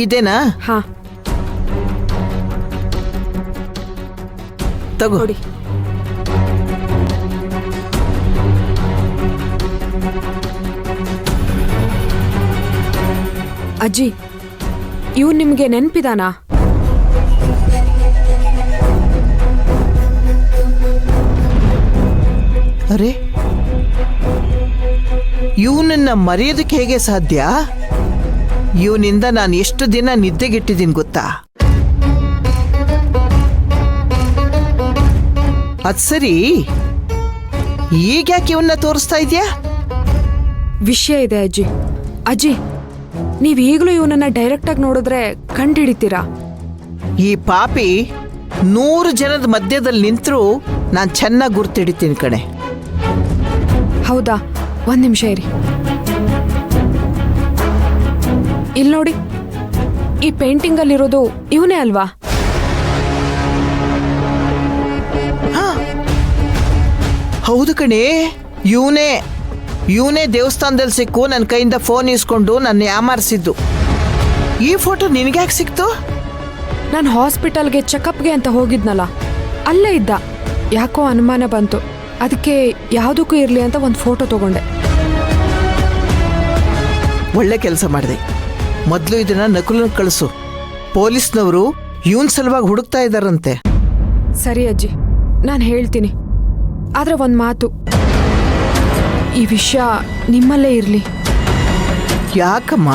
ಇದೇನಾ? ಹಾ ತಗೋ. ನೋಡಿ. ಅಜ್ಜಿ, ಇವ್ ನಿಮ್ಗೆ ನೆನ್ಪಿದಾನಾ? ಅರೆ, ಇವನನ್ನ ಮರೆಯೋದಕ್ಕೆ ಹೇಗೆ ಸಾಧ್ಯ? ಇವನಿಂದ ನಾನು ಎಷ್ಟು ದಿನ ನಿದ್ದೆಗೆಟ್ಟಿದ್ದೀನಿ ಗೊತ್ತಾ? ಅದ್ ಸರಿ, ಈಗ್ಯಾಕೆ ಇವನ್ನ ತೋರಿಸ್ತಾ ಇದೆಯಾ? ವಿಷಯ ಇದೆ ಅಜ್ಜಿ. ಅಜ್ಜಿ, ನೀವ್ ಈಗಲೂ ಇವನನ್ನ ಡೈರೆಕ್ಟ್ ಆಗಿ ನೋಡಿದ್ರೆ ಕಂಡುಹಿಡಿತೀರಾ? ಈ ಪಾಪಿ 100 ಜನದ ಮಧ್ಯದಲ್ಲಿ ನಿಂತರೂ ನಾನು ಚೆನ್ನಾಗಿ ಗುರ್ತಿಡಿತೀನಿ ಕಣೆ. ಹೌದಾ? ಒಂದ್ ನಿಮಿಷ ಇರಿ. ಇಲ್ಲಿ ನೋಡಿ, ಈ ಪೇಂಟಿಂಗ್ ಅಲ್ಲಿರೋದು ಇವನೇ ಅಲ್ವಾ? ಹೌದು ಕಣೆ, ಇವನೇ ದೇವಸ್ಥಾನದಲ್ಲಿ ಸಿಕ್ಕು ನನ್ನ ಕೈಯಿಂದ ಫೋನ್ ಇಸ್ಕೊಂಡು ನನ್ನ ಯಾಮಾರಿಸಿದ್ದು. ಈ ಫೋಟೋ ನಿನಗ್ಯಾಕೆ ಸಿಕ್ತು? ನಾನು ಹಾಸ್ಪಿಟಲ್ಗೆ ಚೆಕಪ್ಗೆ ಅಂತ ಹೋಗಿದ್ನಲ್ಲ, ಅಲ್ಲೇ ಇದ್ದ. ಯಾಕೋ ಅನುಮಾನ ಬಂತು, ಅದಕ್ಕೆ ಯಾವುದಕ್ಕೂ ಇರಲಿ ಅಂತ ಒಂದು ಫೋಟೋ ತಗೊಂಡೆ. ಒಳ್ಳೆ ಕೆಲಸ ಮಾಡಿದೆ. ಮೊದಲು ಇದನ್ನ ನಕುಲನ ಕಳಿಸು. ಪೊಲೀಸ್ನವರು ಇವನ್ ಸಲುವಾಗಿ ಹುಡುಕ್ತಾ ಇದ್ದಾರಂತೆ. ಸರಿ ಅಜ್ಜಿ, ನಾನು ಹೇಳ್ತೀನಿ. ಆದ್ರೆ ಒಂದು ಮಾತು, ಈ ವಿಷಯ ನಿಮ್ಮಲ್ಲೇ ಇರಲಿ. ಯಾಕಮ್ಮ?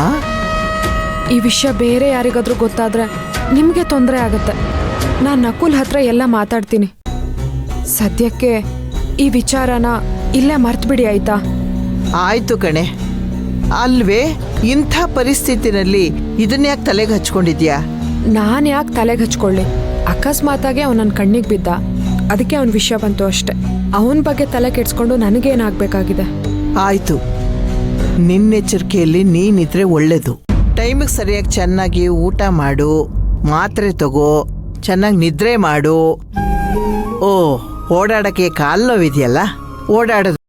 ಈ ವಿಷಯ ಬೇರೆ ಯಾರಿಗಾದ್ರೂ ಗೊತ್ತಾದ್ರೆ ನಿಮಗೆ ತೊಂದರೆ ಆಗತ್ತೆ. ನಾನು ನಕುಲ್ ಹತ್ರ ಎಲ್ಲ ಮಾತಾಡ್ತೀನಿ. ಸದ್ಯಕ್ಕೆ ಈ ವಿಚಾರನ ಇಲ್ಲೇ ಮರ್ತ್ಬಿಡಿ, ಆಯ್ತಾ? ಆಯ್ತು ಕಣೆ. ಅಲ್ವೇ, ಇಂಥ ಪರಿಸ್ಥಿತಿನಲ್ಲಿ ಇದನ್ನ ಯಾಕೆ ತಲೆಗೆ ಹಚ್ಕೊಂಡಿದ್ಯಾ? ನಾನು ಯಾಕೆ ತಲೆಗೆ ಹಚ್ಕೊಳ್ಳಿ? ಅಕಸ್ಮಾತಾಗಿ ಅವನು ನನ್ನ ಕಣ್ಣಿಗೆ ಬಿದ್ದ, ಅದಕ್ಕೆ ಅವನ ವಿಷಯ ಬಂತು ಅಷ್ಟೆ. ಅವನ ಬಗ್ಗೆ ತಲೆ ಕೆಡ್ಸ್ಕೊಂಡು ನನಗೇನಾಗಬೇಕಾಗಿದೆ? ಆಯ್ತು, ನಿನ್ನೆಚ್ಚರಿಕೆಯಲ್ಲಿ ನೀನಿದ್ರೆ ಒಳ್ಳೇದು. ಟೈಮಿಗೆ ಸರಿಯಾಗಿ ಚೆನ್ನಾಗಿ ಊಟ ಮಾಡು, ಮಾತ್ರೆ ತಗೋ, ಚೆನ್ನಾಗಿ ನಿದ್ರೆ ಮಾಡು. ಓ, ಓಡಾಡಕ್ಕೆ ಕಾಲು ನೋವಿದೆಯಲ್ಲ, ಓಡಾಡೋದು